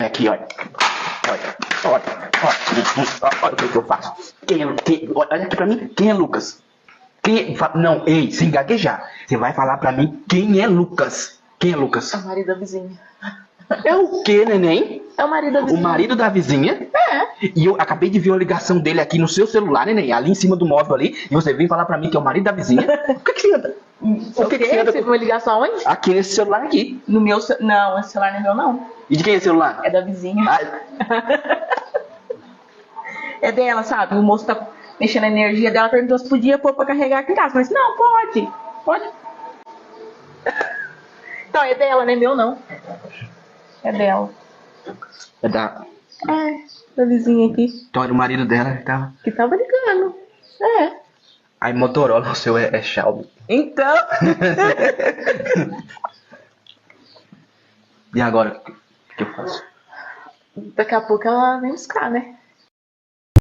Aqui, olha. Olha o que eu faço. Olha aqui pra mim, quem é Lucas? Não, ei, sem gaguejar. Você vai falar pra mim quem é Lucas. Quem é Lucas? É o marido da vizinha. É o que, neném? É o marido da vizinha. O marido da vizinha? É. E eu acabei de ver uma ligação dele aqui no seu celular, neném, ali em cima do móvel ali, e você vem falar pra mim que é o marido da vizinha? O que você anda? O que você viu uma ligação onde? Aqui nesse celular aqui. No meu Não, esse celular não é meu, não. E de quem é esse celular? É da vizinha. Ah, É dela, sabe? O moço tá mexendo a energia dela, perguntou se podia pôr pra carregar aqui em casa. Mas não, pode. Pode. Então, é dela, não é meu, não. É dela. é da vizinha aqui. Então era o marido dela que tava. Que tava ligando. É. Aí Motorola, o seu é Xiaomi. Então. E agora? O que eu faço? Daqui a pouco ela vem buscar, né?